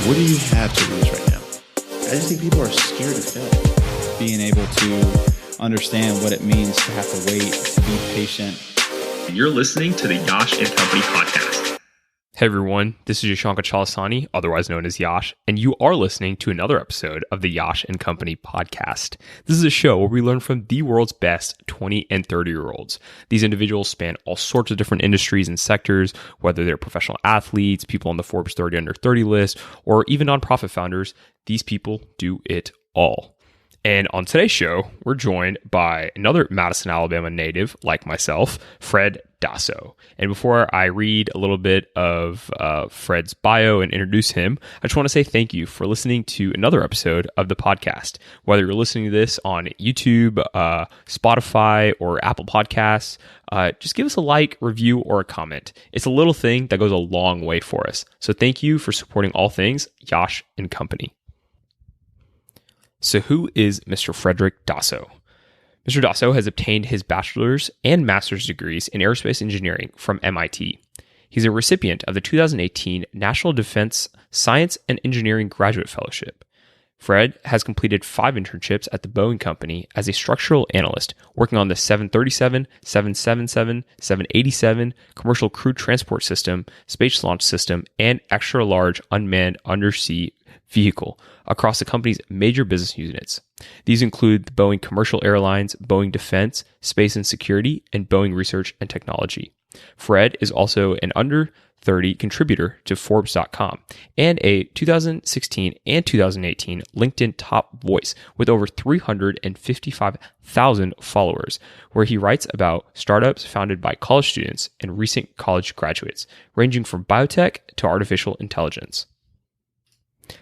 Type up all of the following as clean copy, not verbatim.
What do you have to lose right now? I just think people are scared to fail. Being able to understand what it means to have to wait, to be patient. You're listening to the Yash and Company podcast. Hey everyone, this is Yashanka Chalasani, otherwise known as Yash, and you are listening to another episode of the Yash and Company podcast. This is a show where we learn from the world's best 20 and 30-year-olds. These individuals span all sorts of different industries and sectors, whether they're professional athletes, people on the Forbes 30 under 30 list, or even nonprofit founders. These people do it all. And on today's show, we're joined by another Madison, Alabama native like myself, Fred Daso. And before I read a little bit of Fred's bio and introduce him, I just want to say thank you for listening to another episode of the podcast. Whether you're listening to this on YouTube, Spotify, or Apple Podcasts, just give us a like, review, or a comment. It's a little thing that goes a long way for us. So thank you for supporting all things Yash and Company. So who is Mr. Frederick Daso? Mr. Daso has obtained his bachelor's and master's degrees in aerospace engineering from MIT. He's a recipient of the 2018 National Defense Science and Engineering Graduate Fellowship. Fred has completed 5 internships at the Boeing Company as a structural analyst, working on the 737, 777, 787 Commercial Crew Transport System, Space Launch System, and Extra-Large Unmanned Undersea Vehicle across the company's major business units. These include the Boeing Commercial Airlines, Boeing Defense, Space and Security, and Boeing Research and Technology. Fred is also an under 30 contributor to Forbes.com and a 2016 and 2018 LinkedIn Top Voice with over 355,000 followers, where he writes about startups founded by college students and recent college graduates, ranging from biotech to artificial intelligence.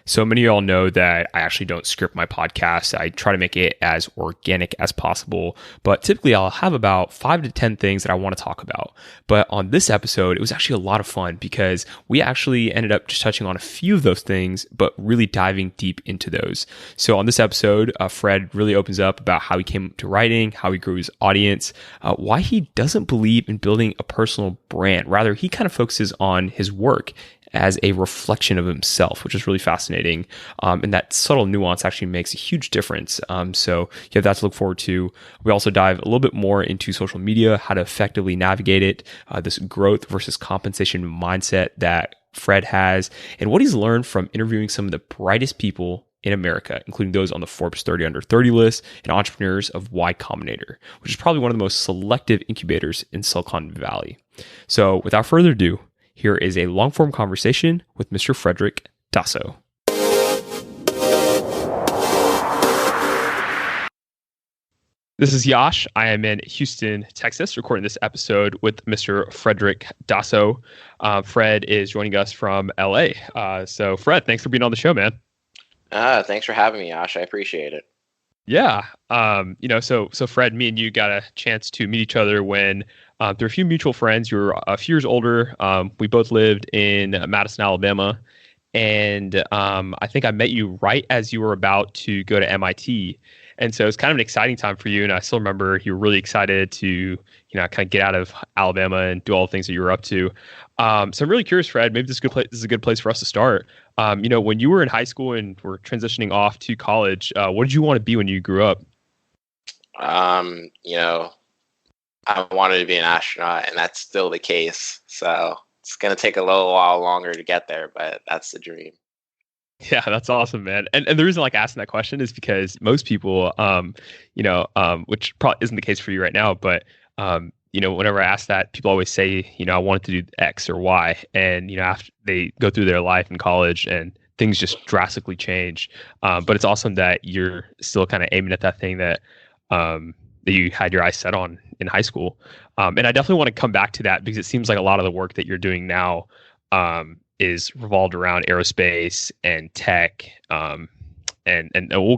So many of y'all know that I actually don't script my podcast. I try to make it as organic as possible, but typically I'll have about 5 to 10 things that I want to talk about. But on this episode, it was actually a lot of fun because we actually ended up just touching on a few of those things, but really diving deep into those. So on this episode, Fred really opens up about how he came to writing, how he grew his audience, why he doesn't believe in building a personal brand. Rather, he kind of focuses on his work as a reflection of himself, which is really fascinating. And that subtle nuance actually makes a huge difference. So you have that to look forward to. We also dive a little bit more into social media, how to effectively navigate it, this growth versus compensation mindset that Fred has, and what he's learned from interviewing some of the brightest people in America, including those on the Forbes 30 under 30 list and entrepreneurs of Y Combinator, which is probably one of the most selective incubators in Silicon Valley. So without further ado, here is a long-form conversation with Mr. Frederick Daso. This is Yash. I am in Houston, Texas, recording this episode with Mr. Frederick Daso. Fred is joining us from LA. So Fred, thanks for being on the show, man. Thanks for having me, Yash. I appreciate it. Yeah. So Fred, me and you got a chance to meet each other when through a few mutual friends. You were a few years older. We both lived in Madison, Alabama. And I think I met you right as you were about to go to MIT. And so it's kind of an exciting time for you. And I still remember you were really excited to, kind of get out of Alabama and do all the things that you were up to. So I'm really curious, Fred, maybe this is a good place for us to start. When you were in high school and were transitioning off to college, what did you want to be when you grew up? I wanted to be an astronaut, and that's still the case. So it's going to take a little while longer to get there, but that's the dream. Yeah, that's awesome, man. And the reason I like asking that question is because most people, which probably isn't the case for you right now, but, whenever I ask that, people always say, I wanted to do X or Y. And, after they go through their life in college and things just drastically change. But it's awesome that you're still kind of aiming at that thing that you had your eyes set on in high school. And I definitely want to come back to that because it seems like a lot of the work that you're doing now is revolved around aerospace and tech. And we'll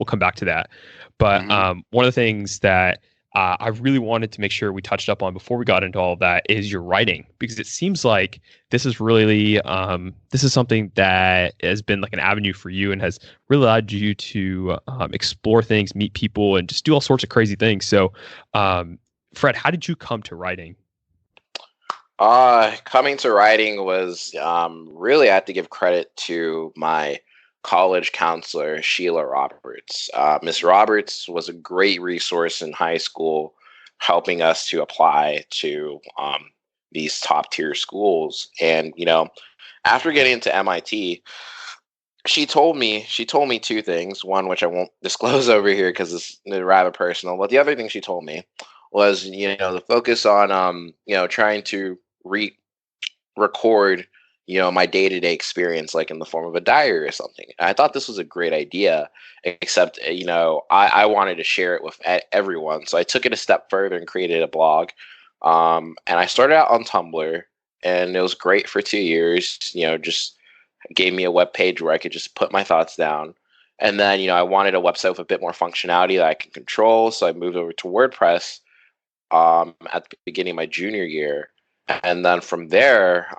come back to that. But one of the things that I really wanted to make sure we touched up on before we got into all of that is your writing, because it seems like this is really this is something that has been like an avenue for you and has really allowed you to explore things, meet people, and just do all sorts of crazy things. So, Fred, how did you come to writing? Coming to writing was really, I have to give credit to my college counselor, Sheila Roberts. Miss Roberts was a great resource in high school, helping us to apply to these top tier schools. And, after getting into MIT, she told me two things. One, which I won't disclose over here because it's rather personal. But the other thing she told me was, the focus on, trying to record, my day-to-day experience, like in the form of a diary or something. And I thought this was a great idea, except, I wanted to share it with everyone. So I took it a step further and created a blog. And I started out on Tumblr, and it was great for 2 years, just gave me a web page where I could just put my thoughts down. And then, I wanted a website with a bit more functionality that I can control. So I moved over to WordPress at the beginning of my junior year. And then from there,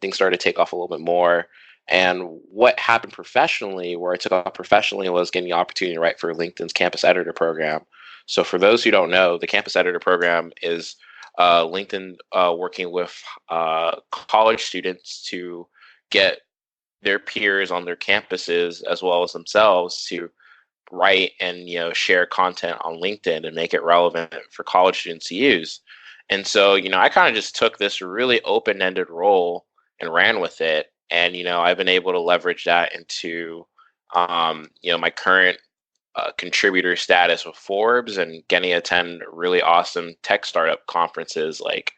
things started to take off a little bit more. And what happened professionally, where I took off professionally, was getting the opportunity to write for LinkedIn's Campus Editor program. So for those who don't know, the Campus Editor program is LinkedIn working with college students to get their peers on their campuses as well as themselves to write and share content on LinkedIn and make it relevant for college students to use. And so I kind of just took this really open-ended role and ran with it. And I've been able to leverage that into my current contributor status with Forbes and getting to attend really awesome tech startup conferences like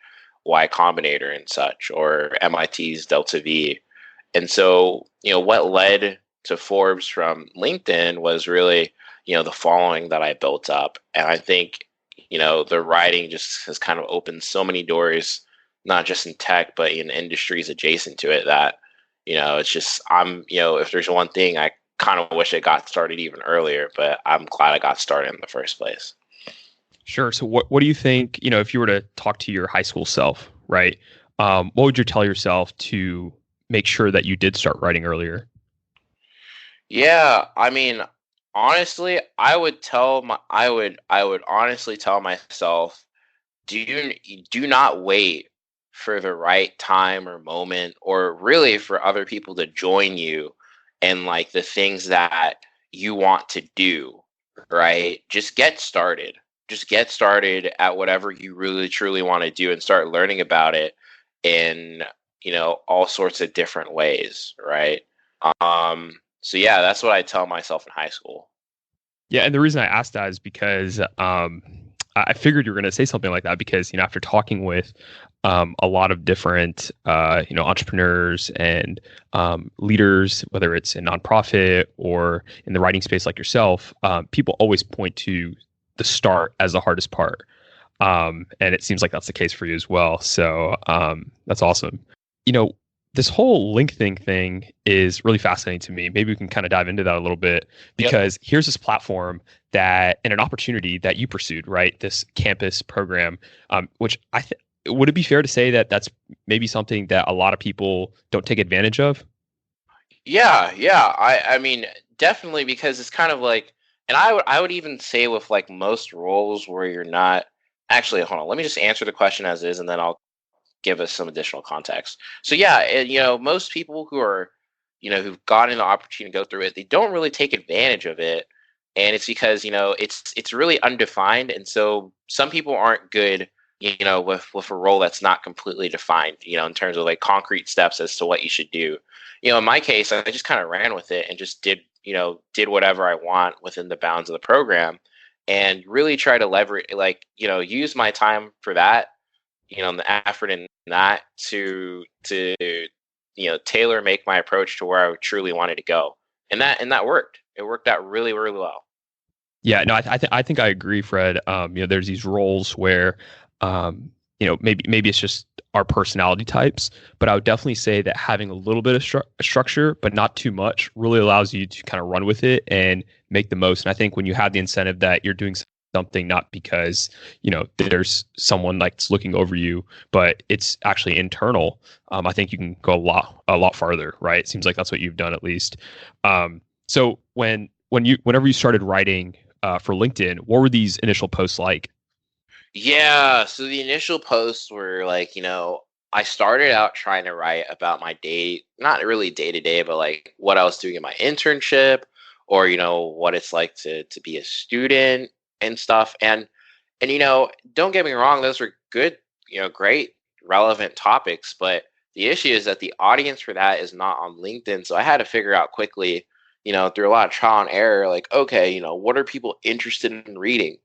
Y Combinator and such, or MIT's Delta V. And so, what led to Forbes from LinkedIn was really, the following that I built up. And I think, the writing just has kind of opened so many doors, not just in tech, but in industries adjacent to it that, it's just, if there's one thing, I kind of wish it got started even earlier, but I'm glad I got started in the first place. Sure. So what do you think, if you were to talk to your high school self, right? What would you tell yourself to make sure that you did start writing earlier? Yeah, I mean, honestly, I would honestly tell myself, do not wait for the right time or moment, or really for other people to join you and like the things that you want to do, right? Just get started. Just get started at whatever you really truly want to do and start learning about it in, all sorts of different ways, right? So yeah, that's what I tell myself in high school. Yeah, and the reason I asked that is because I figured you were going to say something like that because after talking with a lot of different entrepreneurs and leaders, whether it's in nonprofit or in the writing space like yourself, people always point to the start as the hardest part, and it seems like that's the case for you as well. So that's awesome. This whole LinkedIn thing is really fascinating to me. Maybe we can kind of dive into that a little bit because here's this platform that and an opportunity that you pursued, right? This campus program, which would it be fair to say that that's maybe something that a lot of people don't take advantage of? Yeah. I mean, definitely, because it's kind of like, and I would even say with like most roles where you're not actually, hold on, let me just answer the question as is, and then I'll give us some additional context. So yeah, most people who are, who've gotten the opportunity to go through it, they don't really take advantage of it. And it's because, it's really undefined. And so some people aren't good, with a role that's not completely defined, in terms of like concrete steps as to what you should do. In my case, I just kind of ran with it and just did whatever I want within the bounds of the program, and really try to leverage, use my time for that, and the effort in that to tailor make my approach to where I truly wanted to go, and that worked. It worked out really, really well. Yeah, no, I think I agree, Fred. There's these roles where, maybe it's just our personality types, but I would definitely say that having a little bit of structure, but not too much, really allows you to kind of run with it and make the most. And I think when you have the incentive that you're doing something not because there's someone like looking over you, but it's actually internal, I think you can go a lot farther, right? It seems like that's what you've done, at least. So whenever you started writing for LinkedIn, what were these initial posts like? Yeah, so the initial posts were like, I started out trying to write about my day, not really day to day, but like what I was doing in my internship, or what it's like to be a student and stuff. And don't get me wrong, those were good, great, relevant topics, but the issue is that the audience for that is not on LinkedIn. So I had to figure out quickly, through a lot of trial and error, like, okay, what are people interested in reading?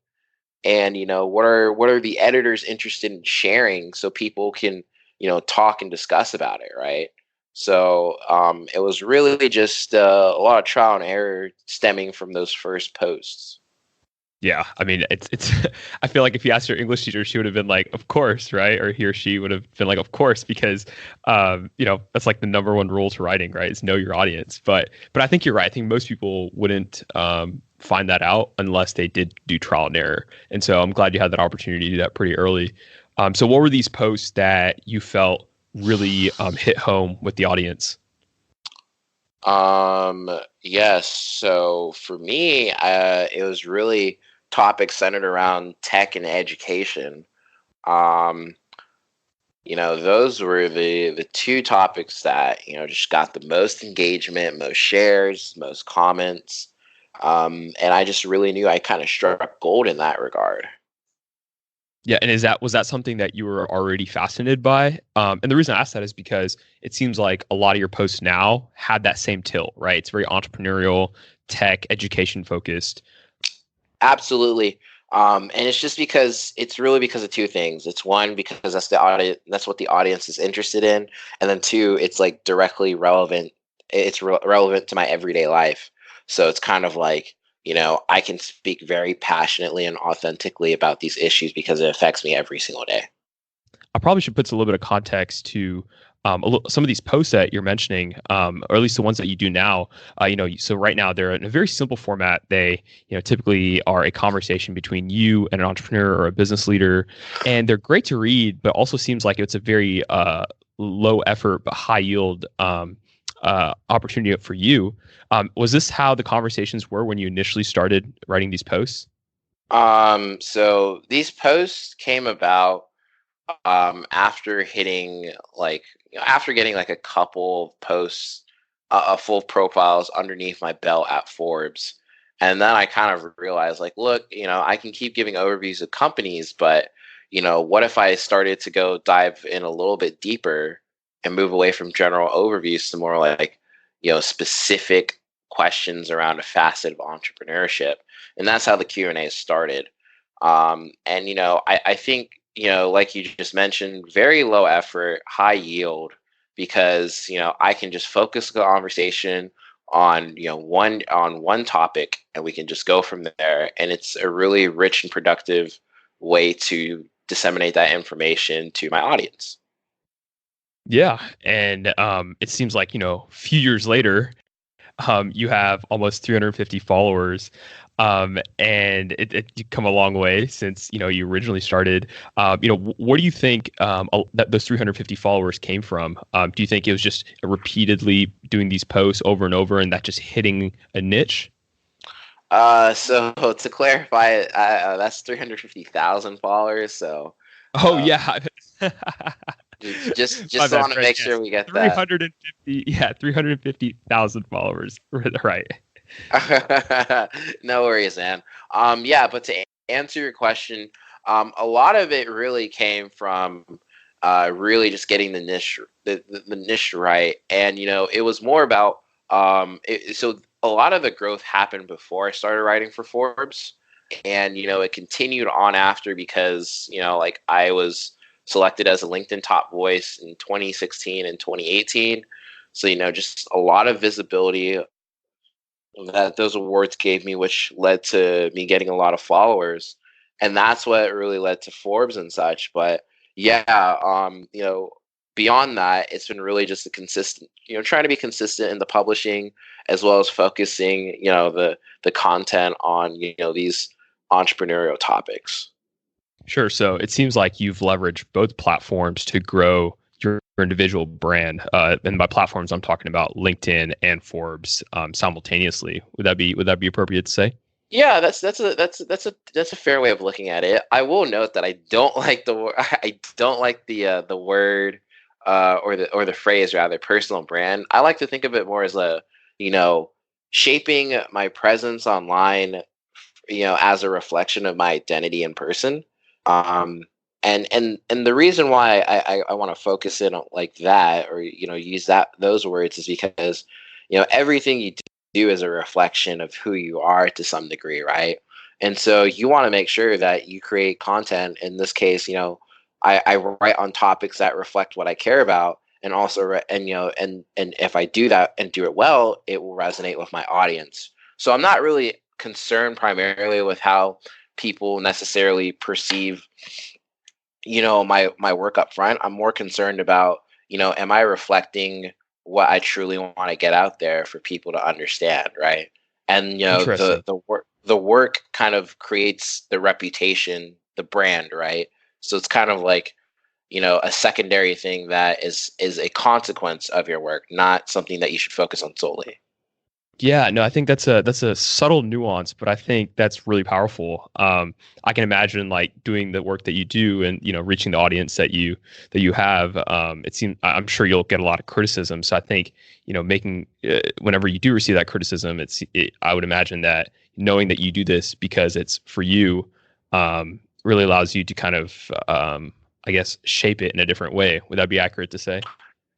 And what are the editors interested in sharing so people can talk and discuss about it, right? So it was really just a lot of trial and error stemming from those first posts. Yeah, I mean, it's. I feel like if you asked your English teacher, she would have been like, "Of course," right? Or he or she would have been like, "Of course," because, that's like the number one rule to writing, right? Is know your audience. But I think you're right. I think most people wouldn't find that out unless they did do trial and error. And so I'm glad you had that opportunity to do that pretty early. So what were these posts that you felt really hit home with the audience? Yes. So for me, it was really topics centered around tech and education. Um, those were the two topics that, just got the most engagement, most shares, most comments. And I just really knew I kind of struck gold in that regard. Yeah, and was that something that you were already fascinated by? And the reason I asked that is because it seems like a lot of your posts now had that same tilt, right? It's very entrepreneurial, tech, education focused. Absolutely. And it's just because it's really because of two things. It's one, because that's what the audience is interested in. And then two, it's like directly relevant. It's relevant to my everyday life. So it's kind of like, I can speak very passionately and authentically about these issues because it affects me every single day. I probably should put a little bit of context to some of these posts that you're mentioning, or at least the ones that you do now. So right now they're in a very simple format. They, typically are a conversation between you and an entrepreneur or a business leader, and they're great to read, but also seems like it's a very low effort but high yield opportunity for you. Was this how the conversations were when you initially started writing these posts? So these posts came about after hitting like after getting like a couple of posts, full profiles underneath my belt at Forbes. And then I kind of realized, like, look, I can keep giving overviews of companies, but what if I started to go dive in a little bit deeper and move away from general overviews to more like specific questions around a facet of entrepreneurship? And that's how the Q&A started. And I think, like you just mentioned, very low effort, high yield, because I can just focus the conversation on one topic, and we can just go from there. And it's a really rich and productive way to disseminate that information to my audience. Yeah, and it seems like a few years later, you have almost 350 followers, and you come a long way since you originally started. What do you think that those 350 followers came from? Do you think it was just repeatedly doing these posts over and over, and that just hitting a niche? So to clarify, that's 350,000 followers. So, Oh yeah. just My bad, want to Fred. make Yes. sure we get 350, yeah, 350,000 followers. Right. No worries, man. Yeah, but to answer your question, a lot of it really came from really just getting the niche, the niche right, and it was more about so a lot of the growth happened before I started writing for Forbes, and it continued on after because like I was selected as a LinkedIn top voice in 2016 and 2018. So just a lot of visibility that those awards gave me, which led to me getting a lot of followers, and that's what really led to Forbes and such. But yeah, beyond that, it's been really just a consistent, trying to be consistent in the publishing as well as focusing, the content on these entrepreneurial topics. Sure. So it seems like you've leveraged both platforms to grow your individual brand. And by platforms, I'm talking about LinkedIn and Forbes simultaneously. Would that be appropriate to say? Yeah, that's a fair way of looking at it. I will note that I don't like the I don't like the word or the phrase rather personal brand. I like to think of it more as a you know shaping my presence online, as a reflection of my identity in person. Um, and the reason why I want to focus in on like that, or use those words, is because everything you do is a reflection of who you are to some degree, right? And so you want to make sure that you create content. In this case, I write on topics that reflect what I care about, and also and if I do that and do it well, it will resonate with my audience. So I'm not really concerned primarily with how people necessarily perceive my work up front. I'm more concerned about, am I reflecting what I truly want to get out there for people to understand, right? And Interesting. the work kind of creates the reputation, the brand, right? So it's kind of like, a secondary thing that is a consequence of your work, not something that you should focus on solely. Yeah, no, I think that's a subtle nuance, but I think that's really powerful. I can imagine like doing the work that you do and reaching the audience that you have. It seems I'm sure you'll get a lot of criticism. So I think making whenever you do receive that criticism, I would imagine that knowing that you do this because it's for you, really allows you to kind of I guess shape it in a different way. Would that be accurate to say?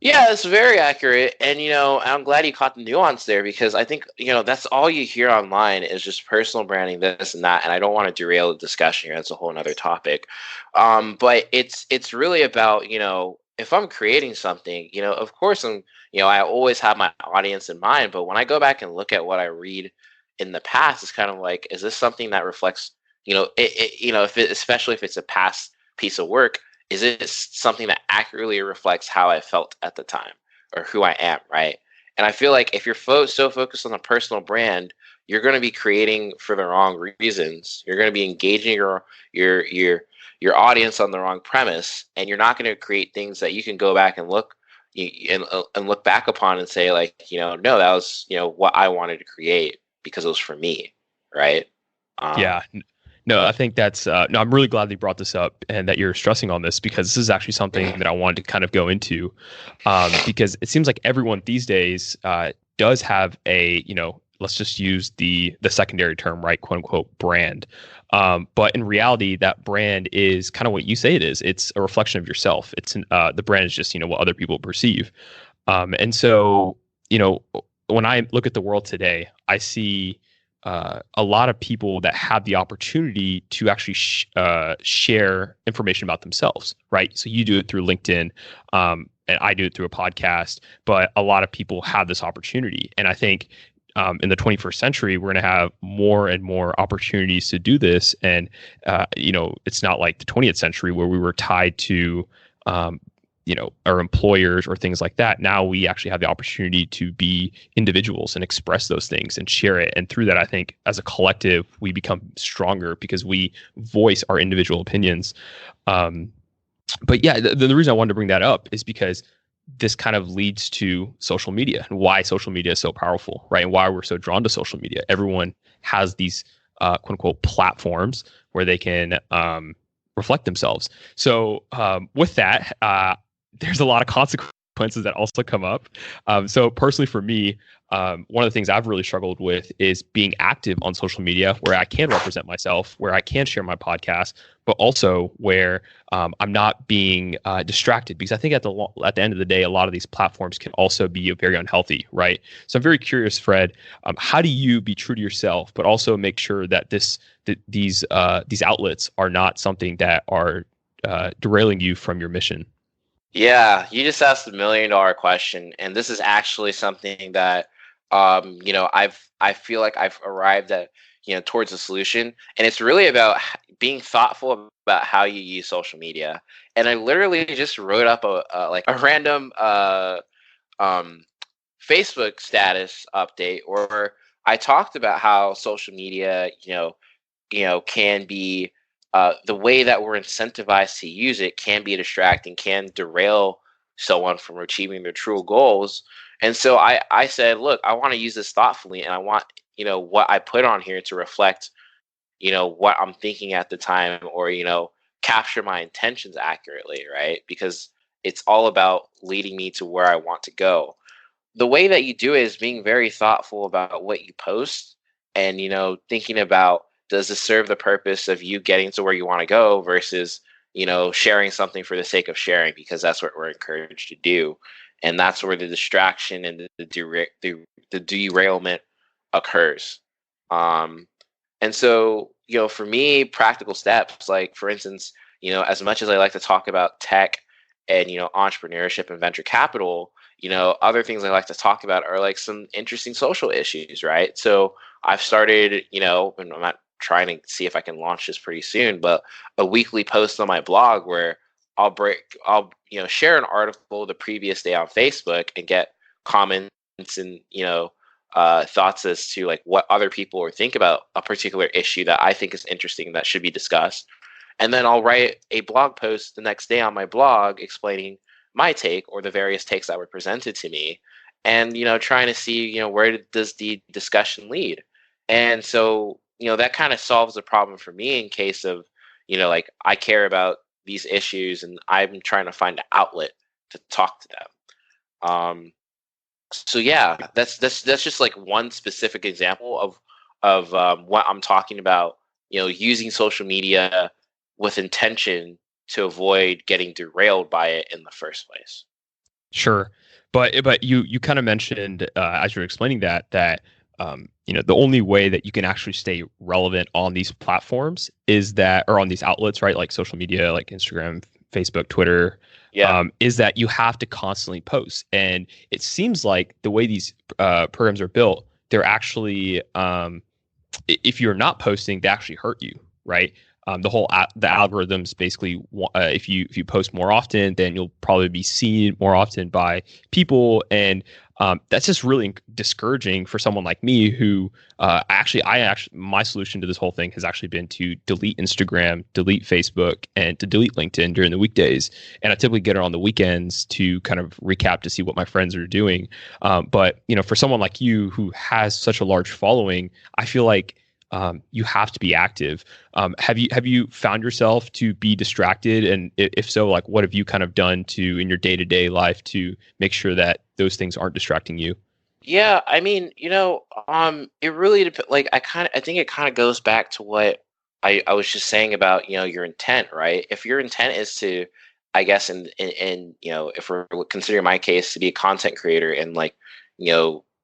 Yeah, it's very accurate, and I'm glad you caught the nuance there, because I think that's all you hear online is just personal branding, this and that, and I don't want to derail the discussion here. That's a whole another topic, but it's really about if I'm creating something, of course I always have my audience in mind, but when I go back and look at what I read in the past, it's kind of like, is this something that reflects especially if it's a past piece of work, is it something that accurately reflects how I felt at the time or who I am, right? And I feel like if you're so focused on the personal brand, you're going to be creating for the wrong reasons. You're going to be engaging your your your audience on the wrong premise, and you're not going to create things that you can go back and look back upon and say, like, no, that was what I wanted to create because it was for me, right? Um, Yeah. No, I think that's no. I'm really glad that you brought this up and that you're stressing on this because this is actually something that I wanted to kind of go into, because it seems like everyone these days does have a let's just use the secondary term, right, quote unquote brand, but in reality that brand is kind of what you say it is. It's a reflection of yourself. It's the brand is just what other people perceive, and so when I look at the world today, I see a lot of people that have the opportunity to actually share information about themselves, right? So you do it through LinkedIn, and I do it through a podcast, but a lot of people have this opportunity. And I think in the 21st century, we're going to have more and more opportunities to do this. And, it's not like the 20th century where we were tied to our employers or things like that. Now we actually have the opportunity to be individuals and express those things and share it. And through that, I think as a collective, we become stronger because we voice our individual opinions. But yeah, the reason I wanted to bring that up is because this kind of leads to social media and why social media is so powerful, right? And why we're so drawn to social media. Everyone has these quote unquote platforms where they can reflect themselves. So with that, there's a lot of consequences that also come up. So personally for me, one of the things I've really struggled with is being active on social media where I can represent myself, where I can share my podcast, but also where I'm not being distracted, because I think at the end of the day, a lot of these platforms can also be very unhealthy, right? So I'm very curious, Fred, how do you be true to yourself, but also make sure that these outlets are not something that are derailing you from your mission? Yeah, you just asked $1 million question, and this is actually something that I feel like I've arrived at towards a solution, and it's really about being thoughtful about how you use social media. And I literally just wrote up a random um, Facebook status update, or I talked about how social media can be the way that we're incentivized to use it can be distracting, can derail someone from achieving their true goals. And so I said, look, I want to use this thoughtfully, and I want what I put on here to reflect, what I'm thinking at the time, or, capture my intentions accurately, right? Because it's all about leading me to where I want to go. The way that you do it is being very thoughtful about what you post, and, thinking about, does this serve the purpose of you getting to where you want to go versus, sharing something for the sake of sharing, because that's what we're encouraged to do. And that's where the distraction and the derailment occurs. Um, and so, for me, practical steps, like, for instance, as much as I like to talk about tech and, entrepreneurship and venture capital, other things I like to talk about are like some interesting social issues, right? So I've started, and I'm not trying to see if I can launch this pretty soon, but a weekly post on my blog where I'll share an article the previous day on Facebook and get comments and, thoughts as to like what other people or think about a particular issue that I think is interesting that should be discussed. And then I'll write a blog post the next day on my blog explaining my take or the various takes that were presented to me, and, trying to see, where does the discussion lead. And so, that kind of solves the problem for me in case of, like, I care about these issues and I'm trying to find an outlet to talk to them. So yeah, that's just like one specific example of what I'm talking about. Using social media with intention to avoid getting derailed by it in the first place. Sure, but you kind of mentioned as you're explaining that the only way that you can actually stay relevant on these platforms is that, or on these outlets, right, like social media, like Instagram, Facebook, Twitter, is that you have to constantly post. And it seems like the way these programs are built, they're actually, if you're not posting, they actually hurt you, right? The algorithms basically, if you post more often, then you'll probably be seen more often by people, and that's just really discouraging for someone like me who my solution to this whole thing has actually been to delete Instagram, delete Facebook, and to delete LinkedIn during the weekdays. And I typically get it on the weekends to kind of recap to see what my friends are doing. But for someone like you who has such a large following, I feel like you have to be active. Have you found yourself to be distracted? And if so, like, what have you kind of done in your day-to-day life to make sure that those things aren't distracting you? Yeah, I mean, it really depends. Like, I think it kind of goes back to what I was just saying about, your intent, right? If your intent is to, I guess, if we're considering my case to be a content creator and, like,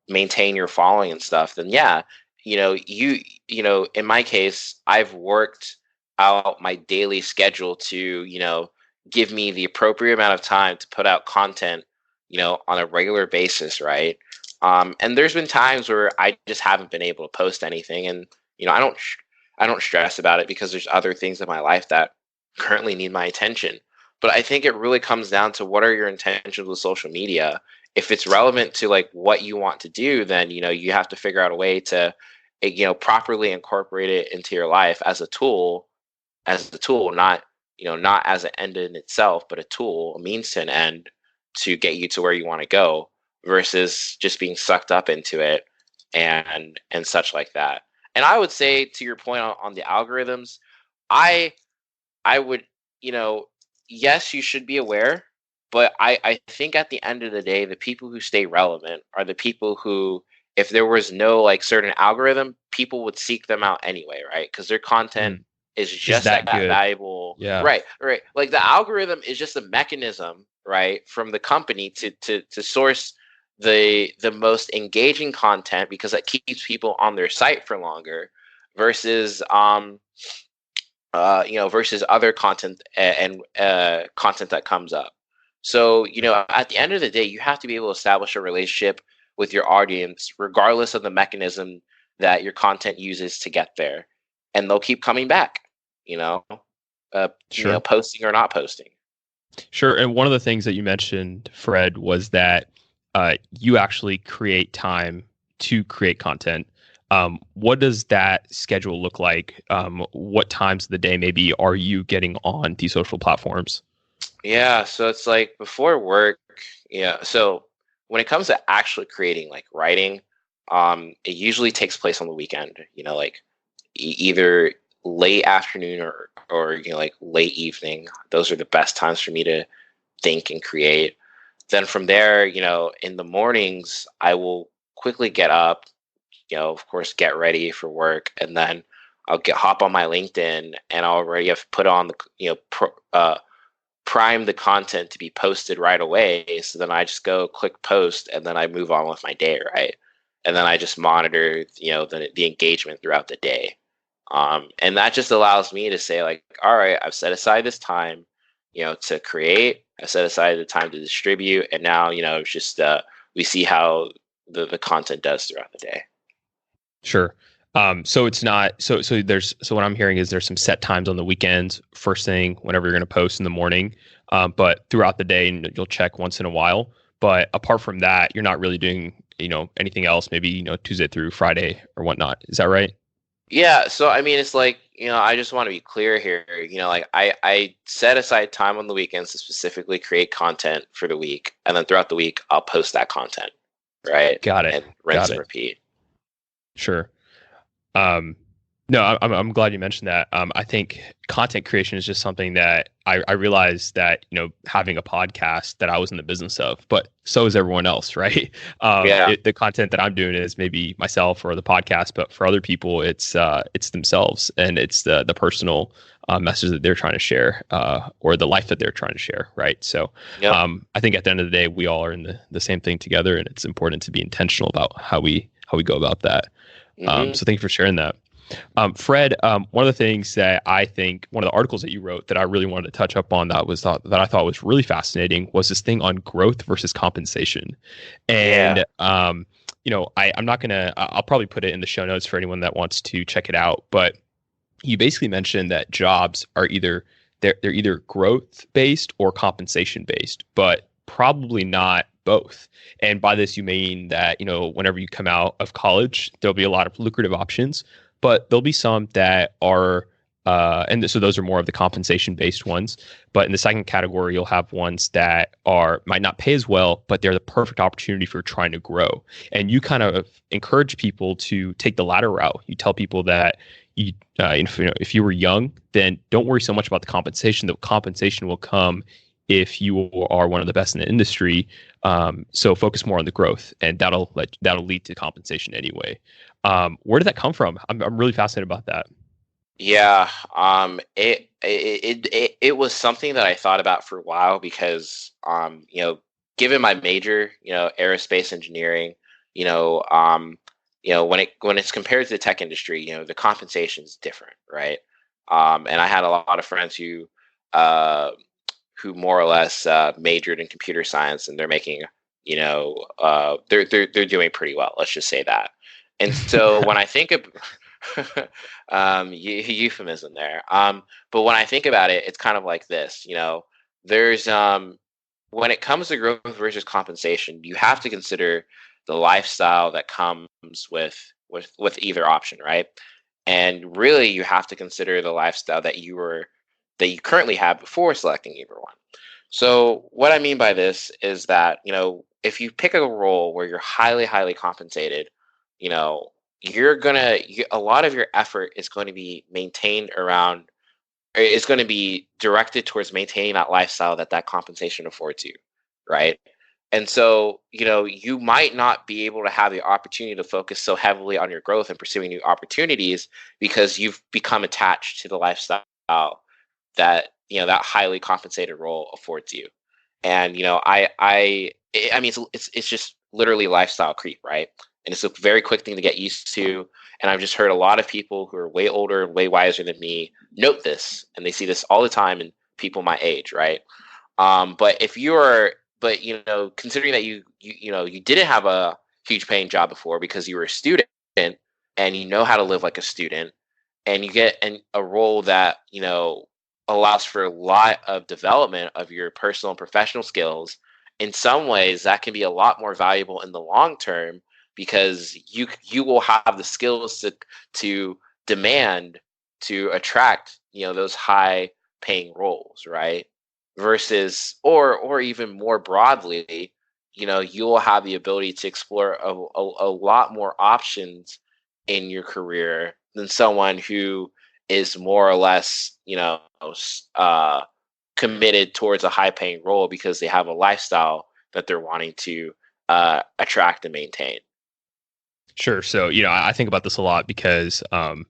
maintain your following and stuff, then yeah, in my case, I've worked out my daily schedule to, give me the appropriate amount of time to put out content, on a regular basis, right? And there's been times where I just haven't been able to post anything, and, I don't stress about it because there's other things in my life that currently need my attention. But I think it really comes down to, what are your intentions with social media? If it's relevant to, like, what you want to do, then, you have to figure out a way to, properly incorporate it into your life as a tool, not, not as an end in itself, but a tool, a means to an end to get you to where you want to go, versus just being sucked up into it and such like that. And I would say, to your point on the algorithms, I would, yes, you should be aware, but I think at the end of the day, the people who stay relevant are the people who, if there was no, like, certain algorithm, people would seek them out anyway, right? Because their content is just that valuable. Yeah. Right. Like, the algorithm is just a mechanism, right, from the company to source the most engaging content, because that keeps people on their site for longer, versus versus other content and content that comes up. So, at the end of the day, you have to be able to establish a relationship with your audience, regardless of the mechanism that your content uses to get there, and they'll keep coming back. Sure. Posting or not posting. Sure. And one of the things that you mentioned, Fred, was that you actually create time to create content. What does that schedule look like? What times of the day maybe are you getting on these social platforms? Yeah, so it's like before work. Yeah, so when it comes to actually creating, like, writing, it usually takes place on the weekend, like either late afternoon or like late evening. Those are the best times for me to think and create. Then from there, in the mornings, I will quickly get up, of course, get ready for work, and then I'll hop on my LinkedIn, and I already have put on the, prime the content to be posted right away. So then I just go click post, and then I move on with my day, right? And then I just monitor, the engagement throughout the day. And that just allows me to say, like, all right, I've set aside this time, to create. I set aside the time to distribute, and now, it's just we see how the content does throughout the day. Sure. So it's not so what I'm hearing is there's some set times on the weekends, first thing whenever you're going to post in the morning, but throughout the day you'll check once in a while. But apart from that, you're not really doing anything else. Maybe Tuesday through Friday or whatnot. Is that right? Yeah. So I mean, it's like I just want to be clear here. Like I set aside time on the weekends to specifically create content for the week, and then throughout the week I'll post that content, right? Got it. And rinse and repeat. Sure. No, I'm glad you mentioned that. I think content creation is just something that I realized that, having a podcast that I was in the business of, but so is everyone else, right? The content that I'm doing is maybe myself or the podcast, but for other people, it's themselves, and it's the personal message that they're trying to share, or the life that they're trying to share, right? So, I think at the end of the day, we all are in the same thing together, and it's important to be intentional about how we go about that. So thank you for sharing that. Fred, one of the things that I think, one of the articles that you wrote that I really wanted to touch up on that I thought was really fascinating was this thing on growth versus compensation. And, I'm not going to, I'll probably put it in the show notes for anyone that wants to check it out, but you basically mentioned that jobs are they're either growth based or compensation based, but probably not both. And by this, you mean that, whenever you come out of college, there'll be a lot of lucrative options, but there'll be some that are, so those are more of the compensation based ones. But in the second category, you'll have ones that might not pay as well, but they're the perfect opportunity for trying to grow. And you kind of encourage people to take the latter route. You tell people that if you were young, then don't worry so much about the compensation. The compensation will come if you are one of the best in the industry. So focus more on the growth, and that'll lead to compensation anyway. Where did that come from? I'm really fascinated about that. Yeah. It was something that I thought about for a while because, given my major, aerospace engineering, when it's compared to the tech industry, the compensation is different, right? And I had a lot of friends who more or less majored in computer science, and they're making, they're doing pretty well. Let's just say that. And so when I think of euphemism there, but when I think about it, it's kind of like this. There's when it comes to growth versus compensation, you have to consider the lifestyle that comes with either option, right? And really, you have to consider the lifestyle that you currently have before selecting either one. So what I mean by this is that, if you pick a role where you're highly, highly compensated, a lot of your effort is going to be directed towards maintaining that lifestyle that compensation affords you, right? And so, you might not be able to have the opportunity to focus so heavily on your growth and pursuing new opportunities because you've become attached to the lifestyle that that highly compensated role affords you. And I mean it's just literally lifestyle creep, right? And it's a very quick thing to get used to. And I've just heard a lot of people who are way older and way wiser than me note this, and they see this all the time in people my age, right? But considering that you didn't have a huge paying job before because you were a student and you know how to live like a student, and you get a role that allows for a lot of development of your personal and professional skills, in some ways that can be a lot more valuable in the long term because you will have the skills to demand to attract those high paying roles, right? Versus or even more broadly, you'll have the ability to explore a lot more options in your career than someone who is more or less, committed towards a high paying role because they have a lifestyle that they're wanting to attract and maintain. Sure. So, I think about this a lot because, I'm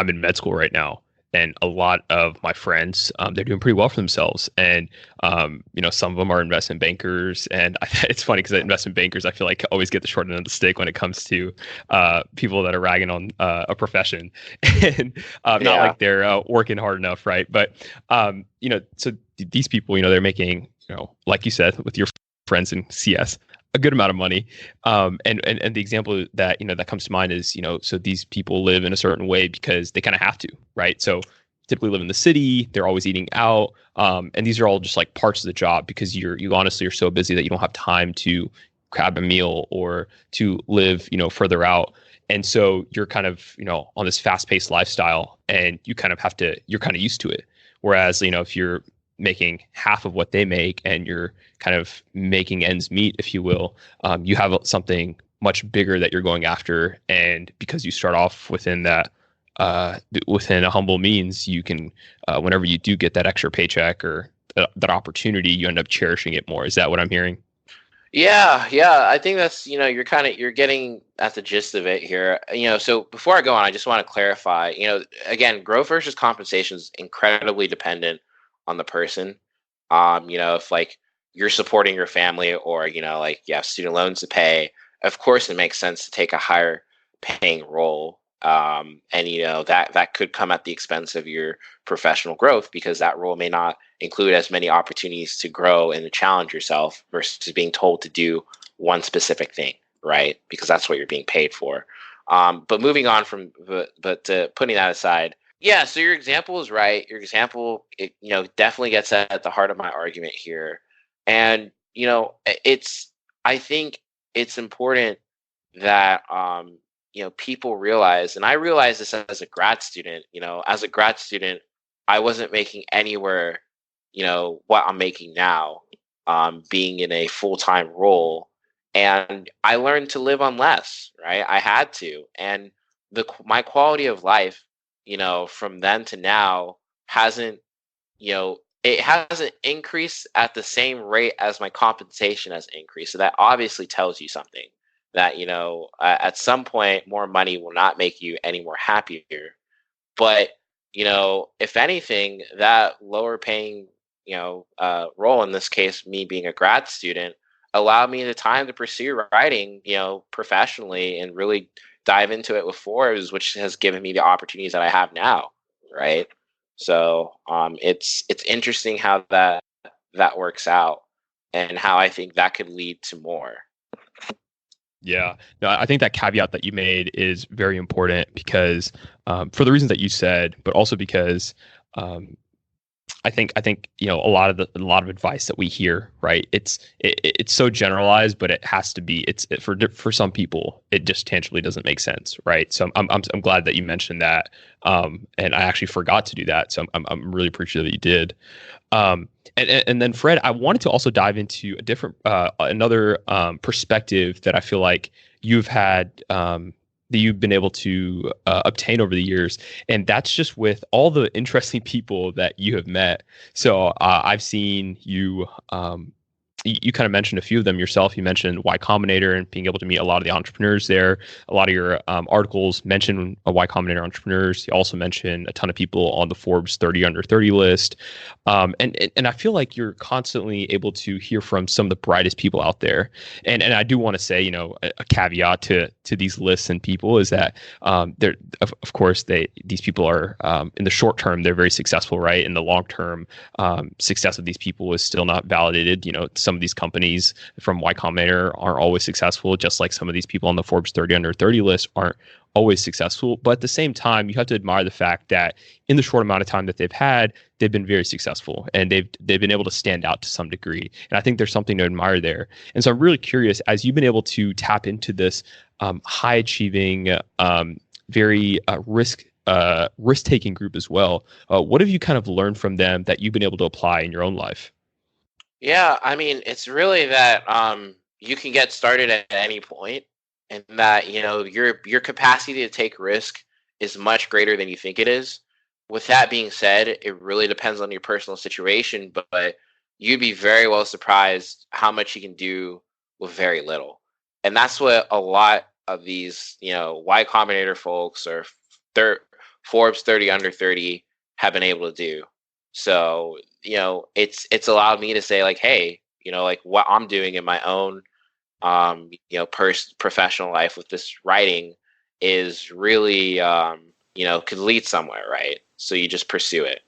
in med school right now, and a lot of my friends, they're doing pretty well for themselves. And, some of them are investment bankers. And it's funny because investment bankers, I feel like, always get the short end of the stick when it comes to people that are ragging on a profession. And not like they're working hard enough, right? But, so these people, they're making, like you said, with your friends in CS, a good amount of money. And the example that, that comes to mind is, so these people live in a certain way because they kind of have to, right? So typically live in the city, they're always eating out. And these are all just like parts of the job because you honestly are so busy that you don't have time to grab a meal or to live, further out. And so you're kind of, on this fast paced lifestyle, and you kind of you're kind of used to it. Whereas, if you're making half of what they make and you're kind of making ends meet, if you will, you have something much bigger that you're going after. And because you start off within that, within a humble means, you can, whenever you do get that extra paycheck or that opportunity, you end up cherishing it more. Is that what I'm hearing? Yeah. I think that's, you're getting at the gist of it here. So before I go on, I just want to clarify, again, growth versus compensation is incredibly dependent on the person. If like you're supporting your family or, like you have student loans to pay, of course it makes sense to take a higher paying role. And that could come at the expense of your professional growth because that role may not include as many opportunities to grow and to challenge yourself versus being told to do one specific thing, right? Because that's what you're being paid for. But moving on from, but putting that aside, yeah, so your example is right. Your example, definitely gets at the heart of my argument here. And, I think it's important that, people realize, and I realized this as a grad student, I wasn't making anywhere, what I'm making now, being in a full-time role. And I learned to live on less, right? I had to. And my quality of life, from then to now it hasn't increased at the same rate as my compensation has increased. So that obviously tells you something that, at some point more money will not make you any more happier. But, if anything, that lower paying, role, in this case, me being a grad student, allowed me the time to pursue writing, professionally and really dive into it with Forbes, which has given me the opportunities that I have now, right? So it's interesting how that works out and how I think that could lead to more. Yeah, no, I think that caveat that you made is very important because for the reasons that you said, but also because I think a lot of advice that we hear, right? It's so generalized, but it has to be. For some people, it just tangibly doesn't make sense, right? So I'm glad that you mentioned that, and I actually forgot to do that. So I'm really appreciative that you did. And then Fred, I wanted to also dive into a different another perspective that I feel like you've had. That you've been able to obtain over the years. And that's just with all the interesting people that you have met. So I've seen you, you kind of mentioned a few of them yourself. You mentioned Y Combinator and being able to meet a lot of the entrepreneurs there. A lot of your articles mention Y Combinator entrepreneurs. You also mention a ton of people on the Forbes 30 under 30 list. And I feel like you're constantly able to hear from some of the brightest people out there. And I do want to say, a caveat to these lists and people is that they're, of course, these people are in the short term, they're very successful, right? In the long term, success of these people is still not validated. Some of these companies from Y Combinator aren't always successful, just like some of these people on the Forbes 30 under 30 list aren't always successful. But at the same time, you have to admire the fact that in the short amount of time that they've had, they've been very successful and they've been able to stand out to some degree. And I think there's something to admire there. And so I'm really curious, as you've been able to tap into this high achieving, very risk-taking group as well, what have you kind of learned from them that you've been able to apply in your own life? Yeah, I mean, it's really that you can get started at any point, and that your capacity to take risk is much greater than you think it is. With that being said, it really depends on your personal situation, but you'd be very well surprised how much you can do with very little. And that's what a lot of these, Y Combinator folks or Forbes 30 under 30 have been able to do. So, it's allowed me to say like, hey, like what I'm doing in my own professional life with this writing is really could lead somewhere, right? So you just pursue it.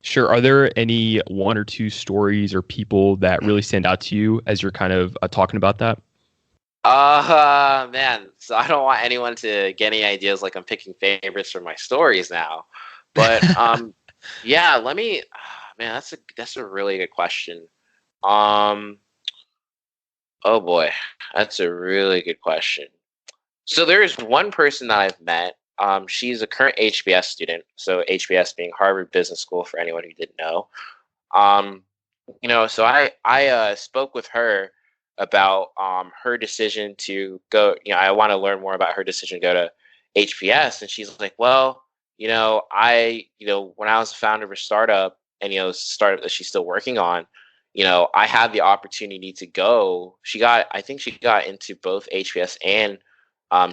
Sure. Are there any one or two stories or people that really stand out to you as you're kind of talking about that? Man, so I don't want anyone to get any ideas like I'm picking favorites for my stories now. But yeah, let me man, that's a really good question. Um oh boy, that's a really good question. So there is one person that I've met. She's a current HBS student. So HBS being Harvard Business School for anyone who didn't know. Um, so I spoke with her about her decision to go. I want to learn more about her decision to go to HBS, and she's like, well, when I was a founder of a startup, and startup that she's still working on, I had the opportunity to go. I think she got into both HBS and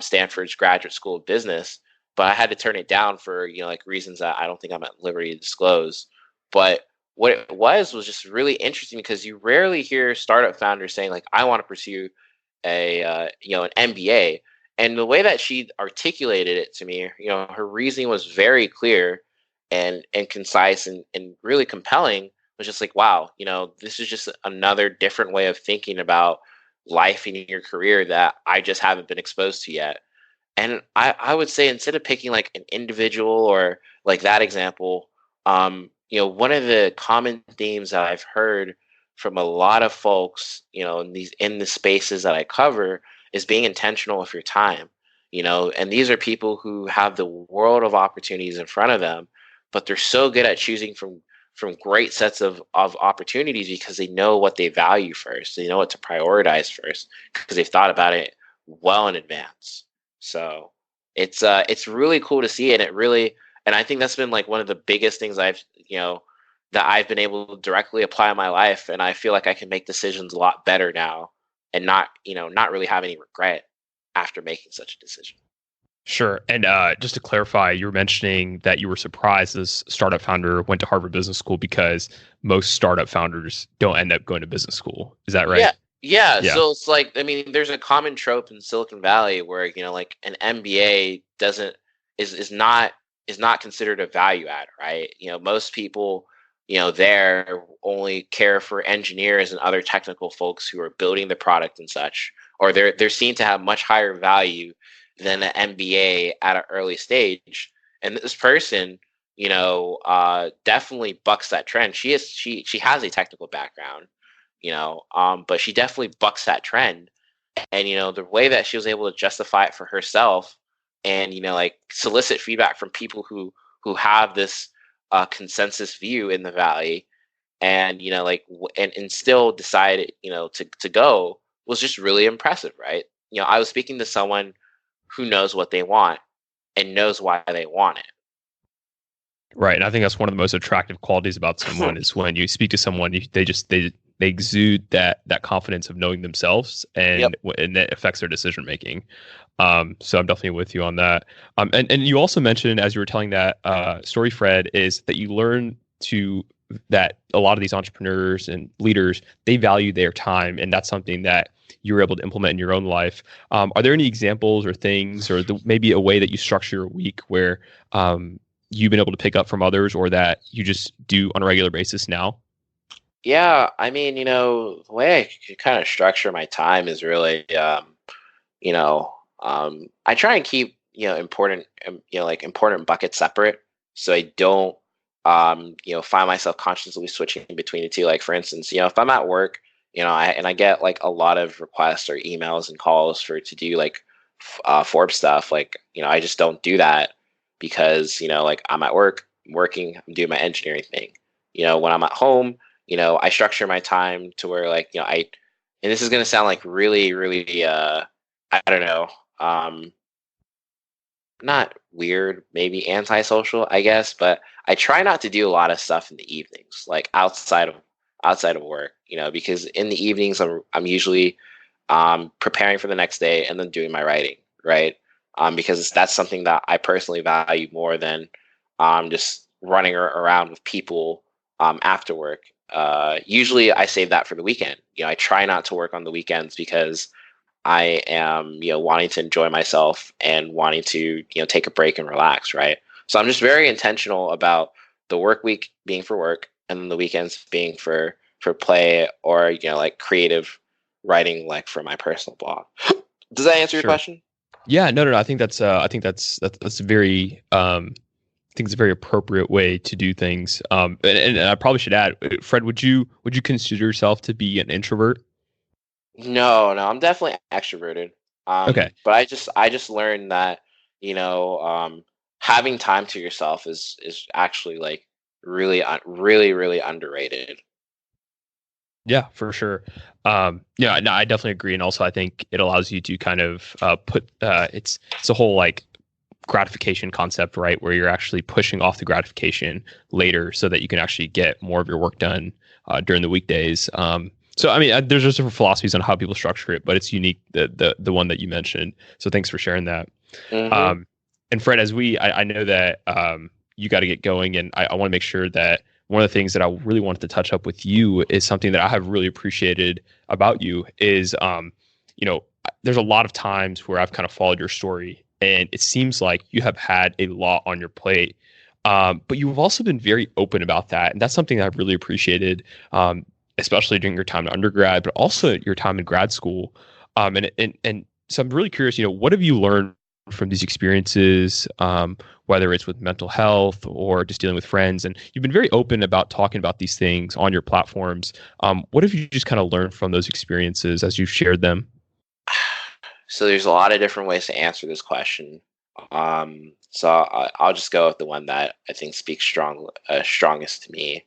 Stanford's Graduate School of Business, but I had to turn it down for like reasons that I don't think I'm at liberty to disclose. But what it was just really interesting because you rarely hear startup founders saying like, I want to pursue an MBA. And the way that she articulated it to me, her reasoning was very clear and concise and really compelling. Was just like, wow, this is just another different way of thinking about life in your career that I just haven't been exposed to yet. And I would say instead of picking like an individual or like that example, one of the common themes that I've heard from a lot of folks, in the spaces that I cover is being intentional with your time, and these are people who have the world of opportunities in front of them, but they're so good at choosing from great sets of opportunities because they know what they value first. They know what to prioritize first because they've thought about it well in advance. So it's really cool to see it. And I think that's been like one of the biggest things that I've been able to directly apply in my life. And I feel like I can make decisions a lot better now and not really have any regret after making such a decision. Sure. And just to clarify, you were mentioning that you were surprised this startup founder went to Harvard Business School because most startup founders don't end up going to business school. Is that right? Yeah. So it's like, I mean, there's a common trope in Silicon Valley where, like an MBA is not considered a value add, right? Most people, there only care for engineers and other technical folks who are building the product and such, or they're seen to have much higher value than an MBA at an early stage. And this person, definitely bucks that trend. She has a technical background, but she definitely bucks that trend. And, the way that she was able to justify it for herself and, like solicit feedback from people who have this consensus view in the Valley and, and still decide, to go was just really impressive, right? I was speaking to someone who knows what they want and knows why they want it. Right. And I think that's one of the most attractive qualities about someone is when you speak to someone, they exude that confidence of knowing themselves and that affects their decision making. So I'm definitely with you on that. And you also mentioned as you were telling that story, Fred, is that you learn that a lot of these entrepreneurs and leaders, they value their time. And that's something that you were able to implement in your own life. Are there any examples or things or maybe a way that you structure your week where you've been able to pick up from others or that you just do on a regular basis now? Yeah, I mean, the way I could kind of structure my time is really, I try and keep, important, like important buckets separate. So I don't, find myself constantly switching between the two. Like for instance, if I'm at work, I get like a lot of requests or emails and calls to do like Forbes stuff. Like, I just don't do that because, like I'm at work, I'm working, I'm doing my engineering thing. When I'm at home, I structure my time to where like, and this is going to sound like really, really, I don't know, not weird, maybe antisocial, I guess, but I try not to do a lot of stuff in the evenings, like outside of work, because in the evenings I'm usually preparing for the next day and then doing my writing, right? Because that's something that I personally value more than just running around with people after work. Usually I save that for the weekend. I try not to work on the weekends because I am, wanting to enjoy myself and wanting to, take a break and relax, right? So I'm just very intentional about the work week being for work and then the weekends being for play or, like creative writing, like for my personal blog. Does that answer your Sure. question? Yeah, no. I think that's very I think it's a very appropriate way to do things. And I probably should add, Fred, would you consider yourself to be an introvert? No, I'm definitely extroverted. Okay. But I just learned that, having time to yourself is actually like really, really, really underrated. Yeah, for sure. Yeah, no, I definitely agree. And also I think it allows you to kind of put it's a whole like gratification concept, right? Where you're actually pushing off the gratification later so that you can actually get more of your work done during the weekdays. So, I mean, there's just different philosophies on how people structure it, but it's unique, the one that you mentioned. So thanks for sharing that. Hmm. And Fred, I know that you got to get going, and I want to make sure that one of the things that I really wanted to touch up with you is something that I have really appreciated about you is, there's a lot of times where I've kind of followed your story, and it seems like you have had a lot on your plate. But you've also been very open about that, and that's something that I've really appreciated, especially during your time in undergrad, but also your time in grad school. And so I'm really curious, what have you learned from these experiences, whether it's with mental health or just dealing with friends? And you've been very open about talking about these things on your platforms. What have you just kind of learned from those experiences as you've shared them? So there's a lot of different ways to answer this question. I'll just go with the one that I think speaks strongest to me.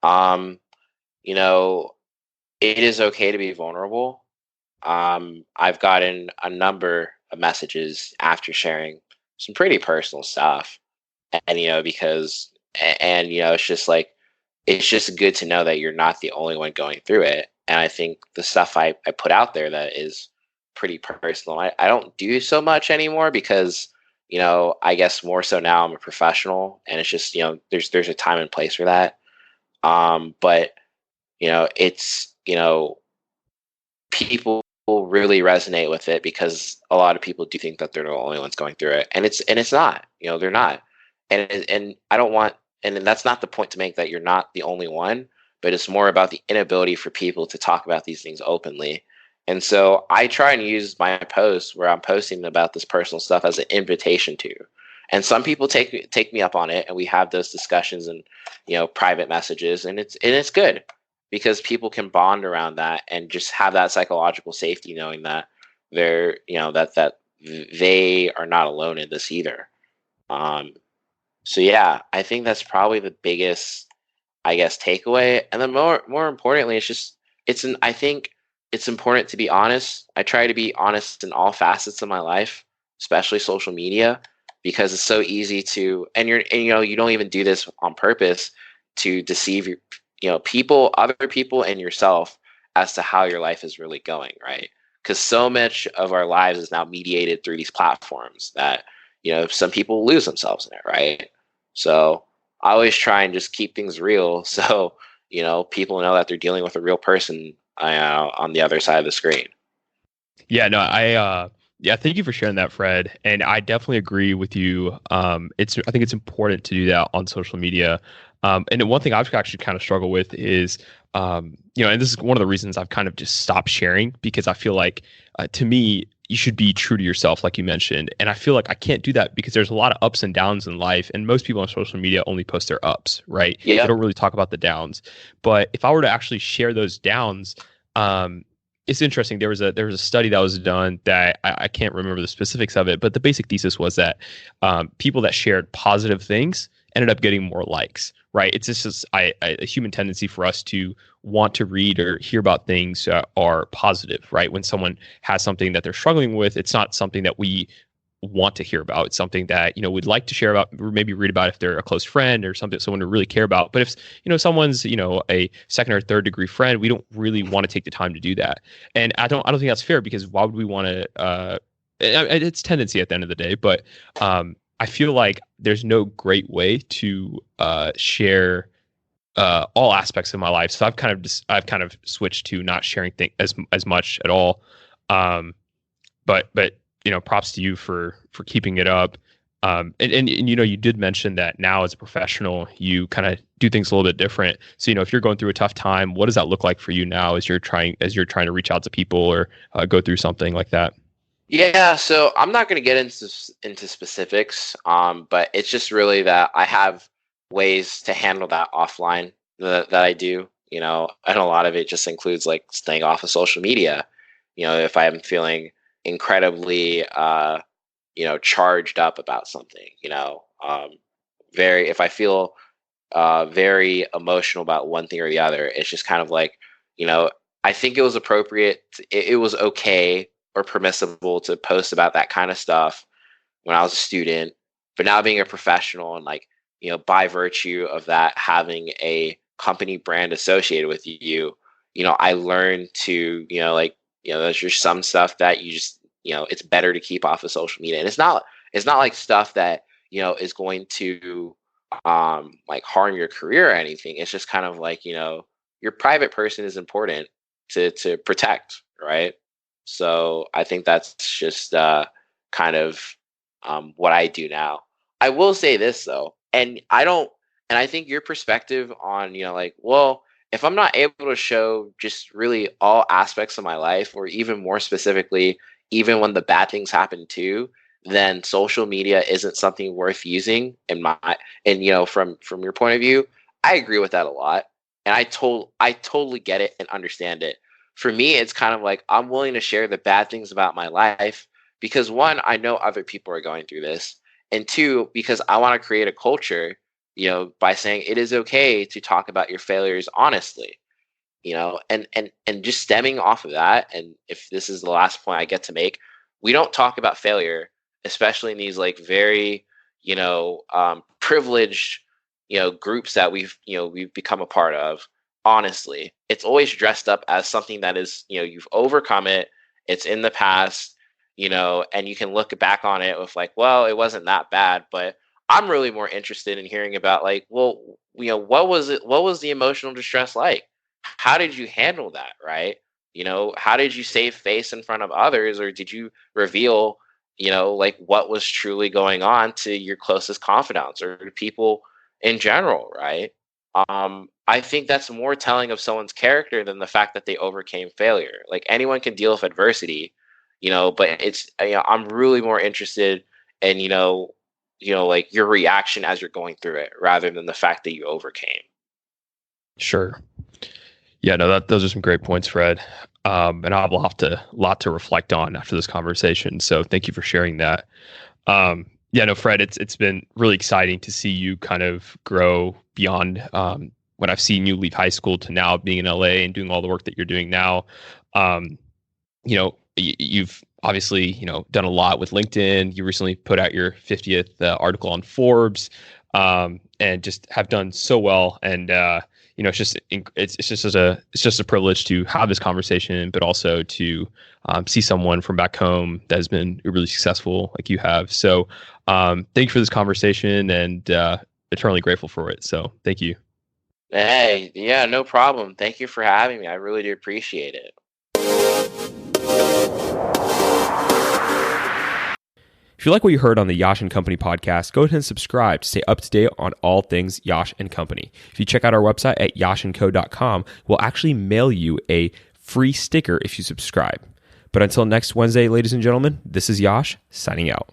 Um, you know, it is okay to be vulnerable. I've gotten a number of messages after sharing some pretty personal stuff, and because it's just like it's just good to know that you're not the only one going through it. And I think the stuff I put out there that is pretty personal, I don't do so much anymore because I guess more so now I'm a professional, and it's just there's a time and place for that. But it's people really resonate with it because a lot of people do think that they're the only ones going through it, and it's not. They're not, and I don't want, and that's not the point to make that you're not the only one, but it's more about the inability for people to talk about these things openly. And so I try and use my posts where I'm posting about this personal stuff as an invitation to. And some people take me up on it, and we have those discussions and private messages, and it's good because people can bond around that and just have that psychological safety, knowing that they're that they are not alone in this either. So yeah, I think that's probably the biggest, I guess, takeaway. And then more importantly, I think it's important to be honest. I try to be honest in all facets of my life, especially social media, because it's so easy to, and you don't even do this on purpose to deceive people, other people, and yourself as to how your life is really going, right? Because so much of our lives is now mediated through these platforms that some people lose themselves in it, right? So I always try and just keep things real, so people know that they're dealing with a real person on the other side of the screen. Yeah, no, yeah, thank you for sharing that, Fred. And I definitely agree with you. I think it's important to do that on social media. And then one thing I've actually kind of struggled with is, and this is one of the reasons I've kind of just stopped sharing, because I feel like, to me, you should be true to yourself, like you mentioned. And I feel like I can't do that because there's a lot of ups and downs in life. And most people on social media only post their ups, right? Yeah. They don't really talk about the downs. But if I were to actually share those downs, it's interesting. There was a study that was done that I can't remember the specifics of it, but the basic thesis was that people that shared positive things ended up getting more likes, right? It's just a human tendency for us to want to read or hear about things that are positive, right? When someone has something that they're struggling with, it's not something that we want to hear about. It's something that, we'd like to share about, or maybe read about if they're a close friend or something, someone we really care about. But if, someone's, a second or third degree friend, we don't really want to take the time to do that. And I don't think that's fair, because why would we want to, it's tendency at the end of the day, but I feel like there's no great way to share all aspects of my life. So I've kind of switched to not sharing things as much at all. But props to you for keeping it up. And you did mention that now as a professional, you kind of do things a little bit different. So, if you're going through a tough time, what does that look like for you now as you're trying to reach out to people or go through something like that? Yeah, so I'm not going to get into specifics, but it's just really that I have ways to handle that offline that I do, and a lot of it just includes like staying off of social media. If I'm feeling incredibly, charged up about something, if I feel very emotional about one thing or the other, it's just kind of like, I think it was appropriate. It was okay or permissible to post about that kind of stuff when I was a student, but now being a professional and by virtue of that, having a company brand associated with you, I learned to, there's just some stuff that you just, it's better to keep off of social media. And it's not like stuff that, is going to, harm your career or anything. It's just kind of like, your private person is important to protect. Right. So I think that's just kind of what I do now. I will say this though, and I think your perspective on, if I'm not able to show just really all aspects of my life, or even more specifically, even when the bad things happen too, then social media isn't something worth using from your point of view. I agree with that a lot. And I totally get it and understand it. For me, it's kind of like I'm willing to share the bad things about my life because, one, I know other people are going through this, and two, because I want to create a culture, by saying it is okay to talk about your failures honestly, and just stemming off of that. And if this is the last point I get to make, we don't talk about failure, especially in these very, privileged, groups that we've become a part of. Honestly, it's always dressed up as something that is, you've overcome it. It's in the past, and you can look back on it with well, it wasn't that bad. But I'm really more interested in hearing about what was it? What was the emotional distress like? How did you handle that? Right. How did you save face in front of others, or did you reveal, what was truly going on to your closest confidants or to people in general? Right. I think that's more telling of someone's character than the fact that they overcame failure. Anyone can deal with adversity, but it's, I'm really more interested in, your reaction as you're going through it rather than the fact that you overcame. Sure. Yeah, no, those are some great points, Fred. And I will have a lot to reflect on after this conversation. So thank you for sharing that. Yeah, no, Fred, it's been really exciting to see you kind of grow beyond when I've seen you leave high school to now being in LA and doing all the work that you're doing now. You've obviously, done a lot with LinkedIn. You recently put out your 50th article on Forbes, and just have done so well. And it's just a privilege to have this conversation, but also to see someone from back home that has been really successful like you have. So thank you for this conversation, and eternally grateful for it. So thank you. Hey, yeah, no problem. Thank you for having me. I really do appreciate it. If you like what you heard on the Yash and Company podcast, go ahead and subscribe to stay up to date on all things Yash and Company. If you check out our website at yashandco.com, we'll actually mail you a free sticker if you subscribe. But until next Wednesday, ladies and gentlemen, this is Yash signing out.